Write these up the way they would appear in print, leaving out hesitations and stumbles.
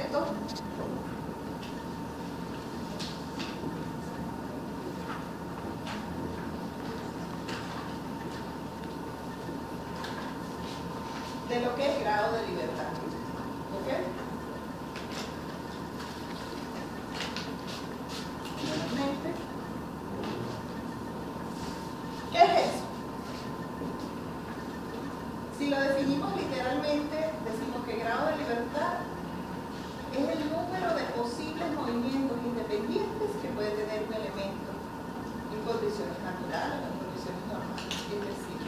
esto. De lo que es grado de libertad. ¿Ok? Nuevamente. ¿Qué es eso? Si lo definimos literalmente, decimos que grado de libertad es el número de posibles movimientos independientes que puede tener un elemento en condiciones naturales o en condiciones normales. Es decir,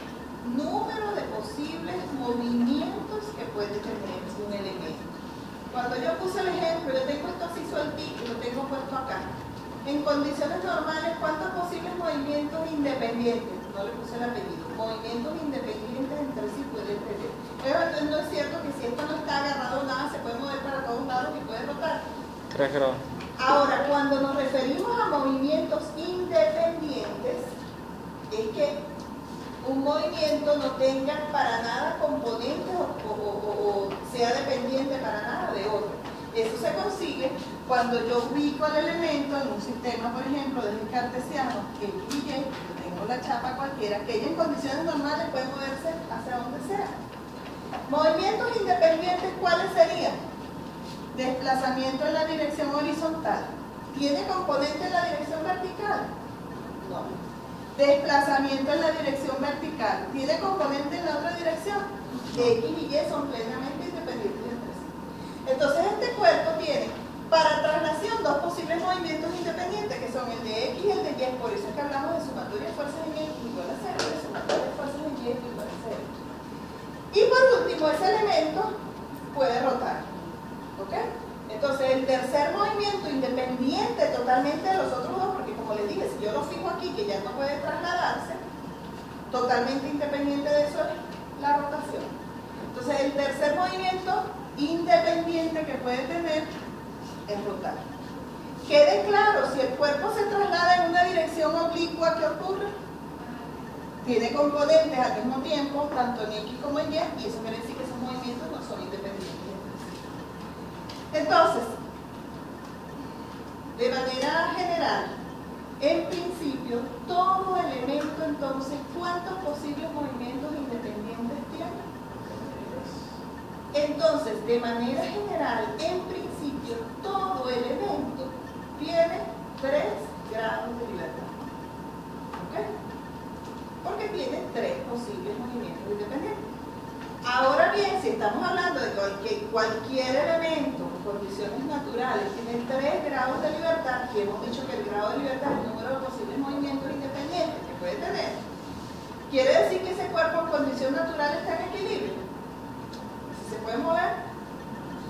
número de posibles movimientos que puede tener un elemento. Cuando yo puse el ejemplo, yo tengo esto así sueltito y lo tengo puesto acá. En condiciones normales, ¿cuántos posibles movimientos independientes? No le puse el apellido. Movimientos independientes entre sí pueden tener. Pero entonces no es cierto que si esto no está agarrado a nada, se puede mover para todos lados y puede rotar. 3 grados. Ahora, cuando nos referimos a movimientos independientes, es que un movimiento no tenga para nada componentes o sea dependiente para nada de otro. Eso se consigue cuando yo ubico el elemento en un sistema, por ejemplo, de cartesiano, X y Y, yo tengo la chapa cualquiera, que ella en condiciones normales puede moverse hacia donde sea. Movimientos independientes, ¿cuáles serían? Desplazamiento en la dirección horizontal. ¿Tiene componente en la dirección vertical? No. Desplazamiento en la dirección vertical. ¿Tiene componente en la otra dirección? X y Y son plenamente independientes entre sí. Entonces este cuerpo tiene para traslación dos posibles movimientos independientes, que son el de X y el de Y. Por eso es que hablamos de sumatoria de fuerzas en X igual a 0, de sumatoria de fuerzas en Y igual a 0. Y por último, ese elemento puede rotar. ¿Ok? Entonces el tercer movimiento independiente totalmente de los otros dos, porque como les dije, si yo lo fijo aquí que ya no puede trasladarse, totalmente independiente de eso es la rotación. Entonces el tercer movimiento independiente que puede tener es rotar. Quede claro, si el cuerpo se traslada en una dirección oblicua, ¿qué ocurre? Tiene componentes al mismo tiempo, tanto en X como en Y, y eso quiere decir que esos movimientos no son independientes. Entonces, de manera general, en principio, todo elemento, entonces, ¿cuántos posibles movimientos independientes tiene? Entonces, de manera general, en principio, todo elemento tiene 3 grados de libertad. ¿Ok? Porque tiene 3 posibles movimientos independientes. Ahora bien, si estamos hablando de cualquier elemento en condiciones naturales tiene 3 grados de libertad, y hemos dicho que el grado de libertad es el número de posibles movimientos independientes que puede tener, quiere decir que ese cuerpo en condición natural está en equilibrio. ¿Se puede mover?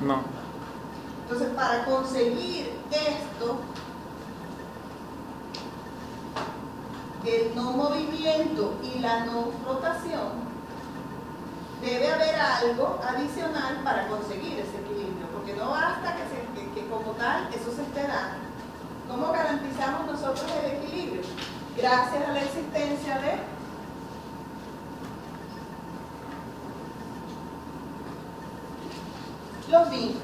No. Entonces, para conseguir esto, el no movimiento y la no rotación, debe haber algo adicional para conseguir ese equilibrio, porque no basta que como tal eso se esté dando. ¿Cómo garantizamos nosotros el equilibrio? Gracias a la existencia de los vínculos.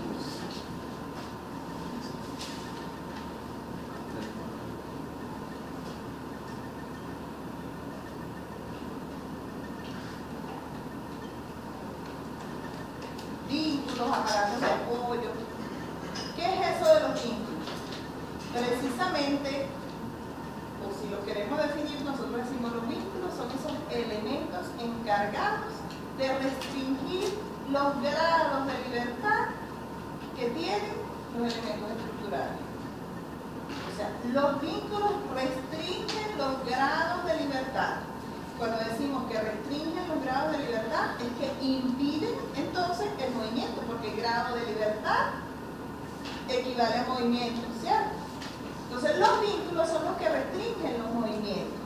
Vínculos, aparatos de apoyo. ¿Qué es eso de los vínculos? Precisamente, o si lo queremos definir, nosotros decimos los vínculos son esos elementos encargados de restringir los grados de libertad que tienen los elementos estructurales. O sea, los vínculos restringen los grados de libertad. Cuando decimos que restringen los grados de libertad, es que impiden entonces el movimiento, porque el grado de libertad equivale a movimiento, ¿cierto? Entonces los vínculos son los que restringen los movimientos.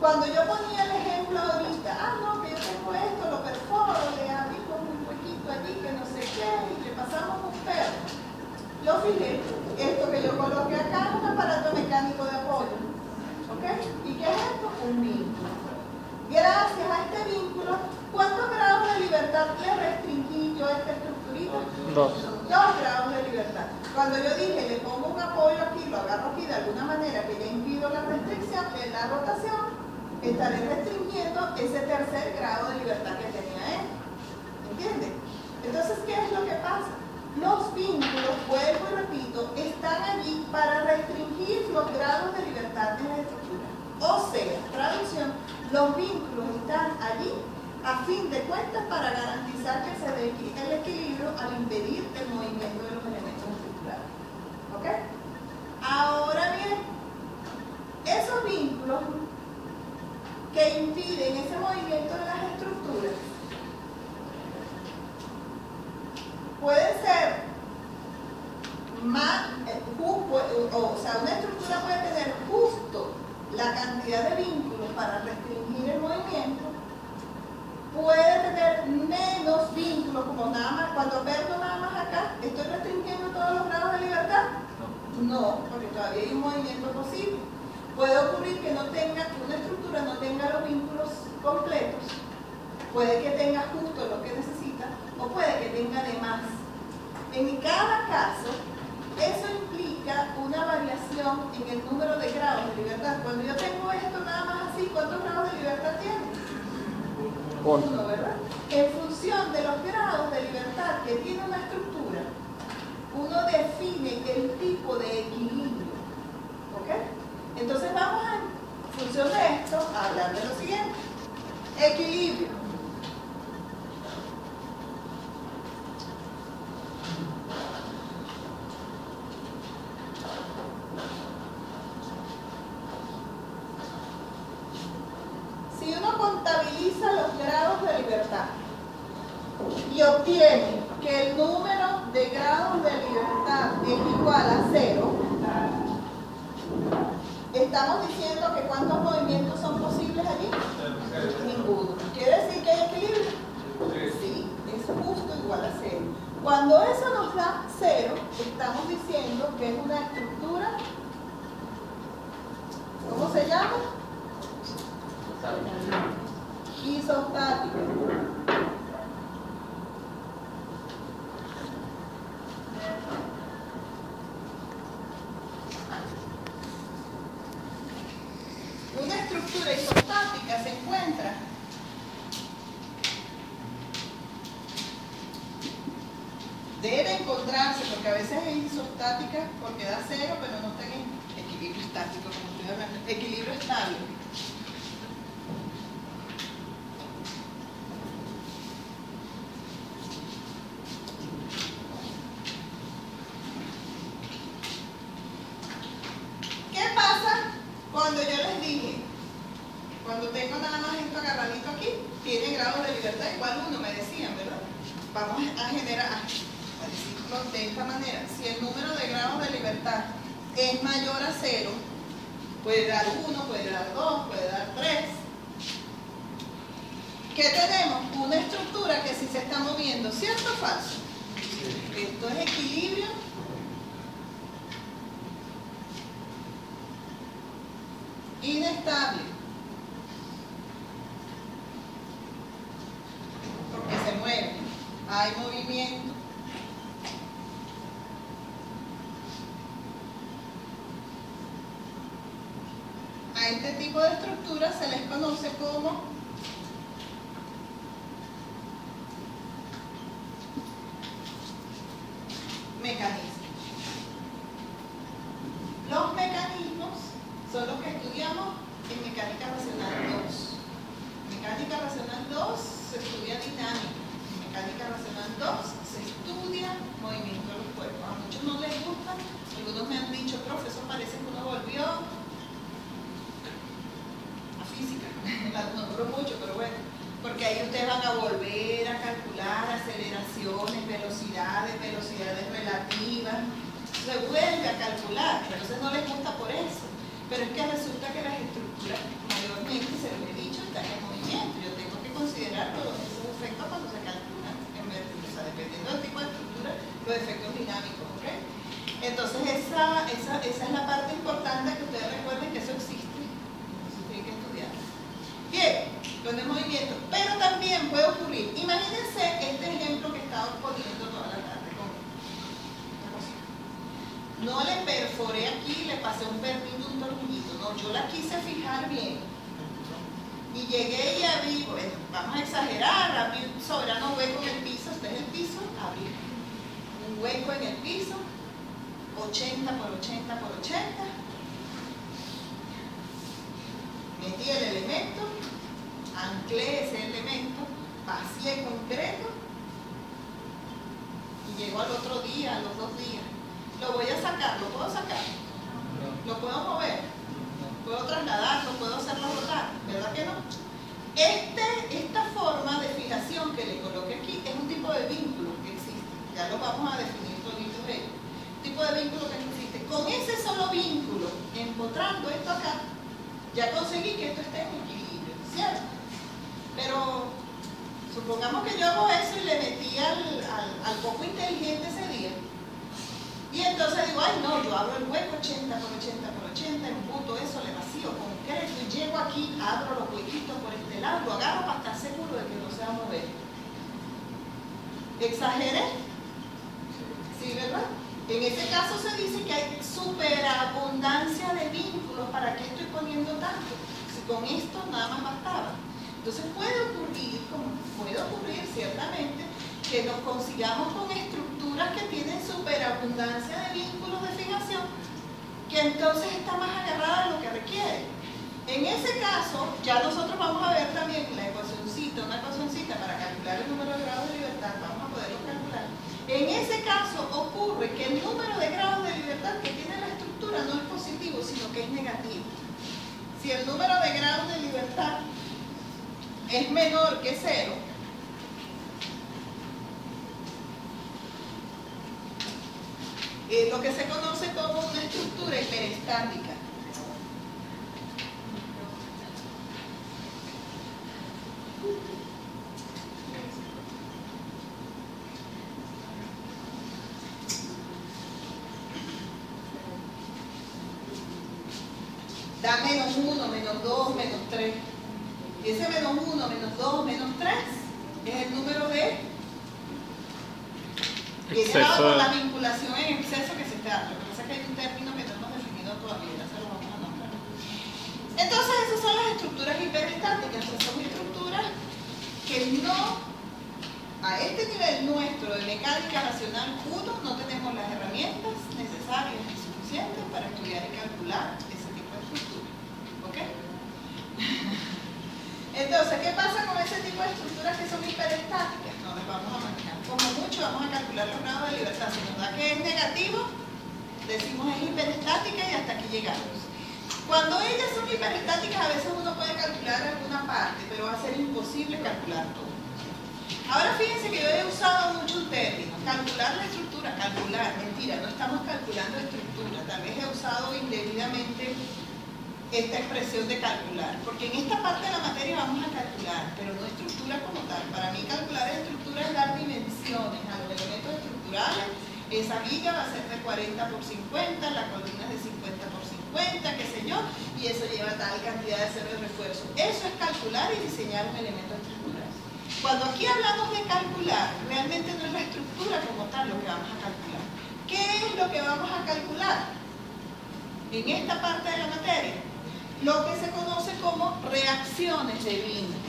Cuando yo ponía el ejemplo ahorita, no, que yo tengo esto, lo perforo, le abrimos un huequito allí, que no sé qué, y le pasamos un perro. Lo fijé, esto que yo coloqué acá es un aparato mecánico de apoyo. ¿Ok? ¿Y qué es esto? Un vínculo. Gracias a este vínculo, ¿cuántos grados de libertad le restringí yo a esta estructurita? 2. 2 grados de libertad. Cuando yo dije, le pongo un apoyo aquí, lo agarro aquí de alguna manera que ya impido la restricción, en la rotación, estaré restringiendo ese tercer grado de libertad que tenía él. ¿Entiendes? Entonces, ¿qué es lo que pasa? Los vínculos, vuelvo y repito, están allí para restringir los grados de libertad de la estructura. O sea, traducción, los vínculos están allí a fin de cuentas para garantizar que se dé el equilibrio al impedir el movimiento de los elementos estructurales. ¿Ok? Ahora bien, esos vínculos que impiden ese movimiento de las estructuras pueden ser más, o sea, una estructura puede tener justo la cantidad de vínculos para restringir el movimiento, puede tener menos vínculos, como nada más, cuando aperto nada más acá, ¿estoy restringiendo todos los grados de libertad? No, porque todavía hay un movimiento posible. Puede ocurrir que una estructura no tenga los vínculos completos, puede que tenga justo lo que necesita, o puede que tenga de más. En cada caso, eso implica una variación en el número de grados de libertad. Cuando yo tengo esto nada más así, ¿cuántos grados de libertad tiene? 1, ¿verdad? En función de los grados de libertad que tiene una estructura, uno define el tipo de equilibrio. ¿Ok? Entonces vamos en función de esto a hablar de lo siguiente. Equilibrio. Si uno contabiliza los grados de libertad y obtiene que el número de grados de libertad es igual a 0, estamos diciendo que ¿cuántos movimientos son posibles allí? Ninguno. ¿Quiere decir que hay equilibrio? Sí, es justo igual a 0. Cuando eso nos da 0, estamos diciendo que es una estructura, ¿cómo se llama? Isostática. Una estructura isostática se encuentra debe encontrarse, porque a veces es isostática porque da 0, pero no está en equilibrio estático, como estoy hablando, equilibrio estable. Cuando yo les dije, cuando tengo nada más esto agarradito aquí, tiene grados de libertad igual 1, me decían, ¿verdad? Vamos a generar, a decirlo de esta manera. Si el número de grados de libertad es mayor a 0, puede dar 1, puede dar 2, puede dar 3. ¿Qué tenemos? Una estructura que sí se está moviendo, ¿cierto o falso? Esto es equilibrio inestable, porque se mueve, hay movimiento. A este tipo de estructuras se les conoce como mecanismos. Los mecanismos son los que estudiamos en mecánica racional 2. En mecánica racional 2 se estudia dinámica. En mecánica racional 2 se estudia movimiento de los cuerpos. A muchos no les gusta, algunos me han dicho, profesor, parece que uno volvió a física. No duró mucho, pero bueno, porque ahí ustedes van a volver a calcular aceleraciones, velocidades relativas. Se vuelve a calcular, pero entonces no les gusta por eso. Pero es que resulta que las estructuras mayormente, se los he dicho, están en movimiento. Yo tengo que considerar todos esos efectos cuando se calculan, o sea, dependiendo del tipo de estructura, los efectos dinámicos, ¿ok? Entonces esa es la parte importante, que ustedes recuerden que eso existe. Eso tienen que estudiar. Bien, con el movimiento. Pero también puede ocurrir, imagínense este ejemplo que estaba poniendo toda la tarde con No le perforé aquí, le pasé un pernil, un tornillito. No, yo la quise fijar bien. Y llegué y abrí, bueno, vamos a exagerar, abrí un soberano hueco en el piso. Este es el piso, abrí un hueco en el piso, 80 por 80 por 80. Metí el elemento, anclé ese elemento, vacié concreto y llegó al otro día, a los 2 días. Lo voy a sacar, ¿lo puedo sacar? ¿Lo puedo mover? ¿Puedo trasladarlo? ¿Puedo hacerlo rotar? ¿Verdad que no? Esta forma de fijación que le coloqué aquí es un tipo de vínculo que existe. Ya lo vamos a definir todito de ello. Tipo de vínculo que existe. Con ese solo vínculo, empotrando esto acá, ya conseguí que esto esté en equilibrio, ¿cierto? Pero supongamos que yo hago eso y le metí al poco inteligente ese día. Y entonces digo, ay no, yo abro el hueco 80 por 80 por 80, embuto eso, le vacío concreto y llego aquí, abro los huequitos por este lado, lo agarro para estar seguro de que no se va a mover. ¿Exageré? Sí, ¿verdad? En ese caso se dice que hay superabundancia de vínculos. ¿Para qué estoy poniendo tanto? Si con esto nada más bastaba. Entonces puede ocurrir, como puede ocurrir ciertamente, que nos consigamos con estructuras que tienen superabundancia de vínculos de fijación, que entonces está más agarrada de lo que requiere. En ese caso, ya nosotros vamos a ver también la ecuacioncita, una ecuacioncita para calcular el número de grados de libertad, vamos a poderlo calcular. En ese caso ocurre que el número de grados de libertad que tiene la estructura no es positivo, sino que es negativo. Si el número de grados de libertad es menor que 0, lo que se conoce como una estructura hiperestática. Da menos 1, menos 2, menos 3. Ese menos 1, menos 2, menos 3 es el número de exceso por la vinculación en exceso que se está dando. Lo que pasa es que hay un término que no hemos definido todavía, ya se lo vamos a nombrar. Entonces esas son las estructuras hiperestáticas, son estructuras que no, a este nivel nuestro de mecánica racional 1, no tenemos las herramientas necesarias y suficientes para estudiar y calcular ese tipo de estructuras. ¿Ok? Entonces, ¿qué pasa con ese tipo de estructuras que son hiperestáticas? No las vamos a manejar. Como mucho vamos a calcular los grados de libertad. Si nos da que es negativo, decimos es hiperestática y hasta aquí llegamos. Cuando ellas son hiperestáticas, a veces uno puede calcular alguna parte, pero va a ser imposible calcular todo. Ahora fíjense que yo he usado mucho un término, calcular la estructura, calcular, mentira, no estamos calculando estructura, tal vez he usado indebidamente esta expresión de calcular, porque en esta parte de la materia vamos a calcular, pero no estructura como tal. Para mí calcular estructura es dar dimensiones a los elementos estructurales. Esa viga va a ser de 40 por 50, la columna es de 50 por 50, qué sé yo, y eso lleva tal cantidad de cero de refuerzo. Eso es calcular y diseñar un elemento estructural. Cuando aquí hablamos de calcular, realmente no es la estructura como tal lo que vamos a calcular. ¿Qué es lo que vamos a calcular en esta parte de la materia? Lo que se conoce como reacciones de vínculo.